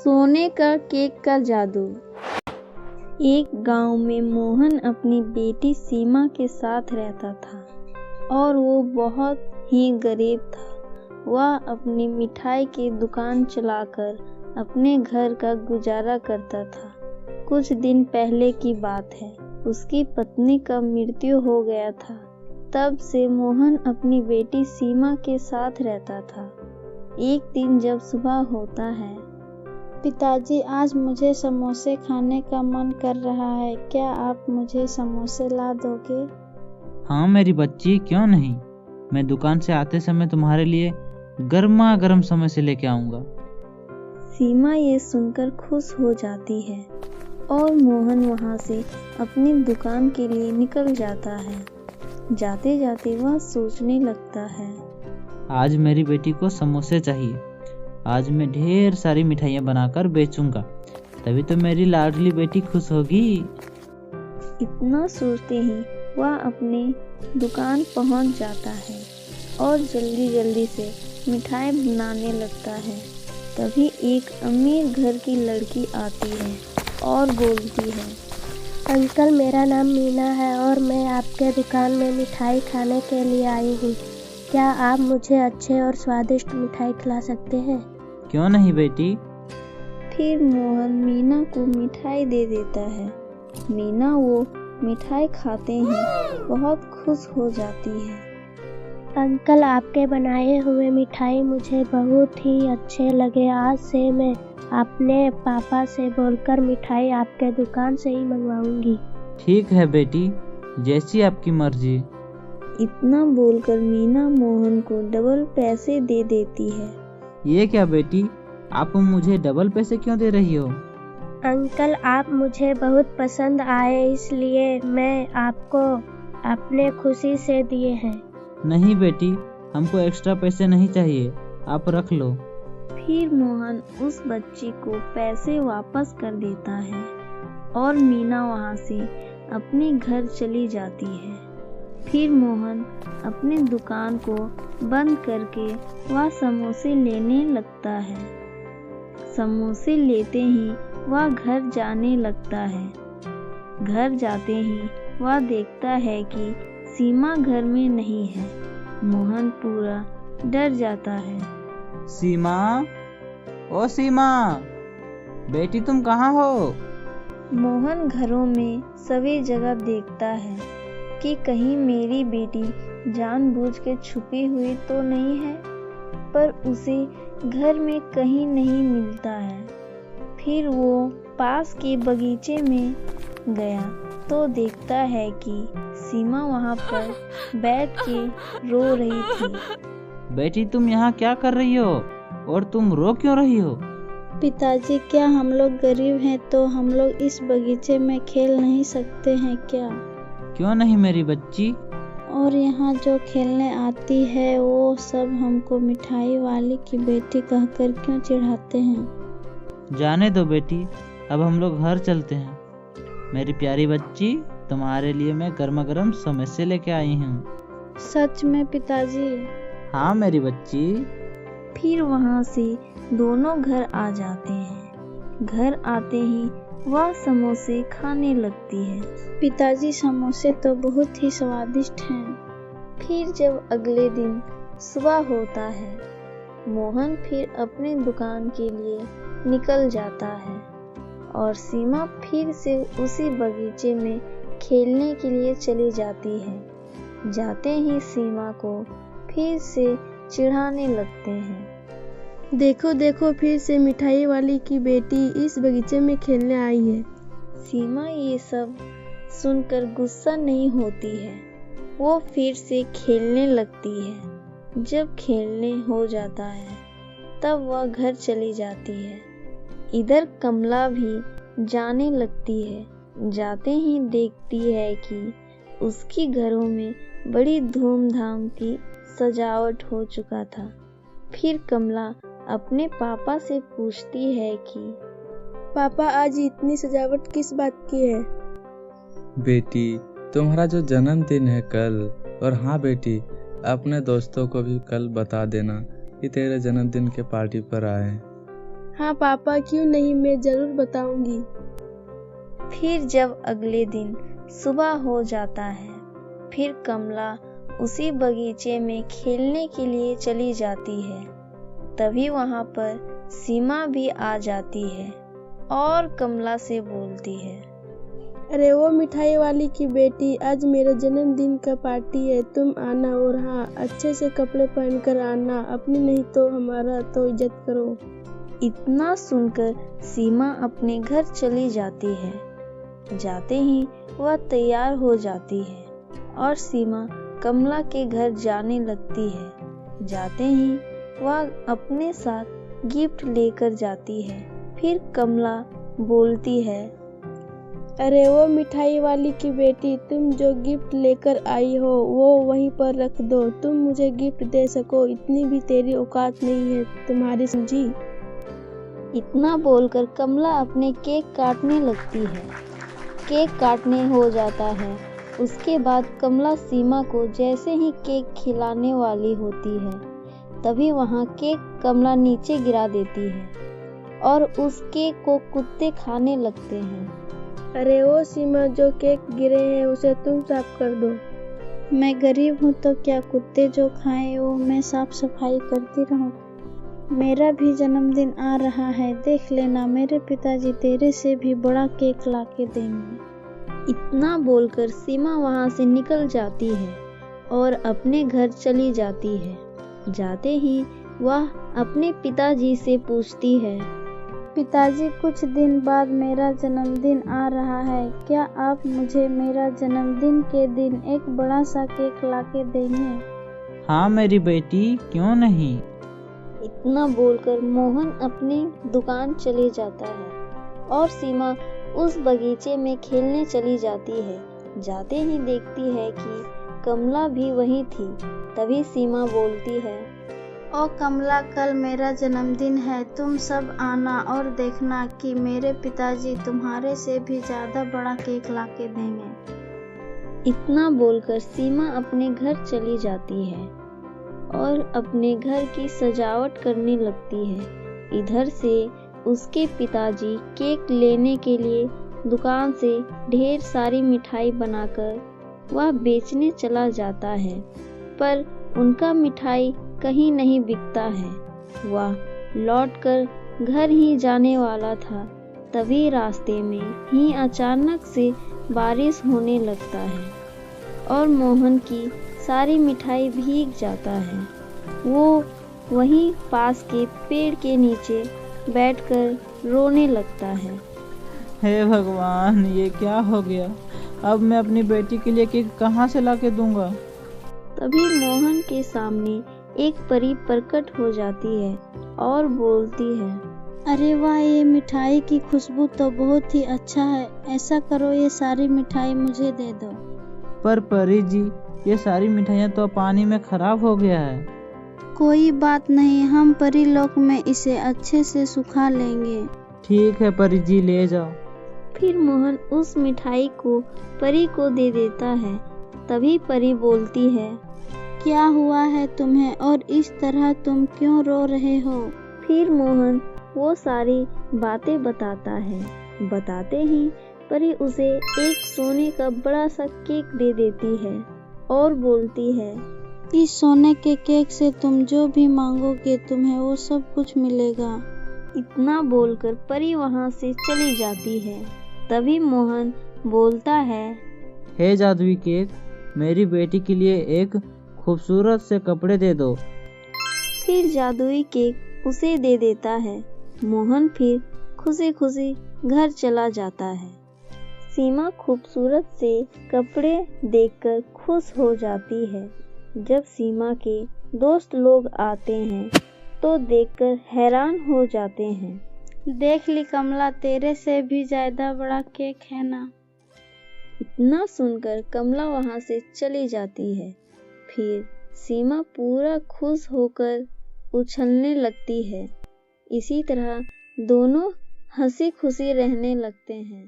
सोने का केक का जादू। एक गांव में मोहन अपनी बेटी सीमा के साथ रहता था और वो बहुत ही गरीब था। वह अपनी मिठाई की दुकान चलाकर अपने घर का गुजारा करता था। कुछ दिन पहले की बात है, उसकी पत्नी का मृत्यु हो गया था। तब से मोहन अपनी बेटी सीमा के साथ रहता था। एक दिन जब सुबह होता है, पिताजी, आज मुझे समोसे खाने का मन कर रहा है, क्या आप मुझे समोसे ला दोगे? हाँ मेरी बच्ची, क्यों नहीं। मैं दुकान से आते समय तुम्हारे लिए गर्मा गर्म समोसे लेके आऊंगा। सीमा ये सुनकर खुश हो जाती है और मोहन वहाँ से अपनी दुकान के लिए निकल जाता है। जाते जाते वह सोचने लगता है, आज मेरी बेटी को समोसे चाहिए। आज मैं ढेर सारी मिठाइयाँ बनाकर बेचूंगा, तभी तो मेरी लाडली बेटी खुश होगी। इतना सोचते ही वह अपनी दुकान पहुंच जाता है और जल्दी जल्दी से मिठाई बनाने लगता है। तभी एक अमीर घर की लड़की आती है और बोलती है, अंकल, मेरा नाम मीना है और मैं आपके दुकान में मिठाई खाने के लिए आई हूँ। क्या आप मुझे अच्छे और स्वादिष्ट मिठाई खिला सकते हैं? क्यों नहीं बेटी। फिर मोहन मीना को मिठाई दे देता है। मीना वो मिठाई खाते ही बहुत खुश हो जाती है। अंकल, आपके बनाए हुए मिठाई मुझे बहुत ही अच्छे लगे। आज से मैं अपने पापा से बोलकर मिठाई आपके दुकान से ही मंगवाऊंगी। ठीक है बेटी, जैसी आपकी मर्जी। इतना बोलकर मीना मोहन को डबल पैसे दे देती है। ये क्या बेटी, आप मुझे डबल पैसे क्यों दे रही हो? अंकल, आप मुझे बहुत पसंद आए, इसलिए मैं आपको अपने खुशी से दिए हैं। नहीं बेटी, हमको एक्स्ट्रा पैसे नहीं चाहिए, आप रख लो। फिर मोहन उस बच्ची को पैसे वापस कर देता है और मीना वहाँ से अपने घर चली जाती है। फिर मोहन अपनी दुकान को बंद करके वह समोसे लेने लगता है। समोसे लेते ही वह घर जाने लगता है। घर जाते ही वह देखता है कि सीमा घर में नहीं है। मोहन पूरा डर जाता है। सीमा, ओ सीमा, बेटी तुम कहाँ हो? मोहन घरों में सभी जगह देखता है कि कहीं मेरी बेटी जानबूझ के छुपी हुई तो नहीं है, पर उसे घर में कहीं नहीं मिलता है। फिर वो पास के बगीचे में गया तो देखता है कि सीमा वहाँ पर बैठ के रो रही थी। बेटी तुम यहाँ क्या कर रही हो और तुम रो क्यों रही हो? पिताजी, क्या हम लोग गरीब हैं तो हम लोग इस बगीचे में खेल नहीं सकते हैं क्या? क्यों नहीं मेरी बच्ची। और यहाँ जो खेलने आती है वो सब हमको मिठाई वाली की बेटी कहकर क्यों चिढ़ाते हैं? जाने दो बेटी, अब हम लोग घर चलते हैं। मेरी प्यारी बच्ची, तुम्हारे लिए मैं गर्मा गर्म समोसे लेके आई हूँ। सच में पिताजी? हाँ मेरी बच्ची। फिर वहाँ से दोनों घर आ जाते हैं। घर आते ही वह समोसे खाने लगती है। पिताजी, समोसे तो बहुत ही स्वादिष्ट हैं। फिर जब अगले दिन सुबह होता है, मोहन फिर अपनी दुकान के लिए निकल जाता है और सीमा फिर से उसी बगीचे में खेलने के लिए चली जाती है। जाते ही सीमा को फिर से चिढ़ाने लगते हैं। देखो देखो, फिर से मिठाई वाली की बेटी इस बगीचे में खेलने आई है। सीमा ये सब सुनकर गुस्सा नहीं होती है। वो फिर से खेलने लगती है। जब खेलने हो जाता है तब वह घर चली जाती है। इधर कमला भी जाने लगती है। जाते ही देखती है कि उसकी घरों में बड़ी धूमधाम की सजावट हो चुका था। फिर कमला अपने पापा से पूछती है कि पापा, आज इतनी सजावट किस बात की है? बेटी, तुम्हारा जो जन्मदिन है कल। और हाँ बेटी, अपने दोस्तों को भी कल बता देना कि तेरे जन्मदिन के पार्टी पर आए। हाँ पापा, क्यों नहीं, मैं जरूर बताऊंगी। फिर जब अगले दिन सुबह हो जाता है, फिर कमला उसी बगीचे में खेलने के लिए चली जाती है। तभी वहां पर सीमा भी आ जाती है और कमला से बोलती है, अरे वो मिठाई वाली की बेटी, आज मेरा जन्मदिन का पार्टी है, तुम आना, और हाँ अच्छे से कपड़े पहनकर आना, अपनी नहीं तो हमारा तो इज्जत करो। इतना सुनकर सीमा अपने घर चली जाती है। जाते ही वह तैयार हो जाती है और सीमा कमला के घर जाने लगती है। जाते ही वह अपने साथ गिफ्ट लेकर जाती है। फिर कमला बोलती है, अरे वो मिठाई वाली की बेटी, तुम जो गिफ्ट लेकर आई हो वो वहीं पर रख दो, तुम मुझे गिफ्ट दे सको इतनी भी तेरी औकात नहीं है तुम्हारी, समझी। इतना बोलकर कमला अपने केक काटने लगती है। केक काटने हो जाता है। उसके बाद कमला सीमा को जैसे ही केक खिलाने वाली होती है, तभी वहाँ केक कमला नीचे गिरा देती है और उस केक को कुत्ते खाने लगते हैं। अरे वो सीमा, जो केक गिरे हैं उसे तुम साफ कर दो। मैं गरीब हूँ तो क्या कुत्ते जो खाएं वो मैं साफ सफाई करती रहूं। मेरा भी जन्मदिन आ रहा है, देख लेना, मेरे पिताजी तेरे से भी बड़ा केक लाके देंगे। इतना बोलकर सीमा वहाँ से निकल जाती है और अपने घर चली जाती है। जाते ही वह अपने पिताजी से पूछती है, पिताजी कुछ दिन बाद मेरा जन्मदिन आ रहा है, क्या आप मुझे मेरा जन्मदिन के दिन एक बड़ा सा केक लाके देंगे? हाँ मेरी बेटी, क्यों नहीं। इतना बोलकर मोहन अपनी दुकान चले जाता है और सीमा उस बगीचे में खेलने चली जाती है। जाते ही देखती है कि कमला भी वहीं थी। तभी सीमा बोलती है, ओ कमला, कल मेरा जन्मदिन है, तुम सब आना और देखना कि मेरे पिताजी तुम्हारे से भी ज्यादा बड़ा केक लाके देंगे। इतना बोलकर सीमा अपने घर चली जाती है और अपने घर की सजावट करने लगती है। इधर से उसके पिताजी केक लेने के लिए दुकान से ढेर सारी मिठाई बनाकर वह बेचने चला जाता है, पर उनका मिठाई कहीं नहीं बिकता है। वह लौटकर घर ही जाने वाला था। तभी रास्ते में ही अचानक से बारिश होने लगता है और मोहन की सारी मिठाई भीग जाता है। वो वहीं पास के पेड़ के नीचे बैठकर रोने लगता है। हे भगवान, ये क्या हो गया। अब मैं अपनी बेटी के लिए केक कहाँ से लाके दूंगा। तभी मोहन के सामने एक परी प्रकट हो जाती है और बोलती है, अरे वाह, ये मिठाई की खुशबू तो बहुत ही अच्छा है, ऐसा करो ये सारी मिठाई मुझे दे दो। पर परी जी, ये सारी मिठाइयाँ तो पानी में खराब हो गया है। कोई बात नहीं, हम परी लोक में इसे अच्छे से सुखा लेंगे। ठीक है परी जी, ले जाओ। फिर मोहन उस मिठाई को परी को दे देता है। तभी परी बोलती है, क्या हुआ है तुम्हें और इस तरह तुम क्यों रो रहे हो? फिर मोहन वो सारी बातें बताता है। बताते ही परी उसे एक सोने का बड़ा सा केक दे देती है और बोलती है, इस सोने के केक से तुम जो भी मांगोगे तुम्हें वो सब कुछ मिलेगा। इतना बोलकर परी वहाँ से चली जाती है। तभी मोहन बोलता है, हे जादुई केक, मेरी बेटी के लिए एक खूबसूरत से कपड़े दे दो। फिर जादुई केक उसे दे देता है। मोहन फिर खुशी खुशी घर चला जाता है। सीमा खूबसूरत से कपड़े देखकर खुश हो जाती है। जब सीमा के दोस्त लोग आते हैं तो देखकर हैरान हो जाते हैं। देख ली कमला, तेरे से भी ज्यादा बड़ा केक है ना। इतना सुनकर कमला वहां से चली जाती है। फिर सीमा पूरा खुश होकर उछलने लगती है। इसी तरह दोनों हंसी खुशी रहने लगते हैं।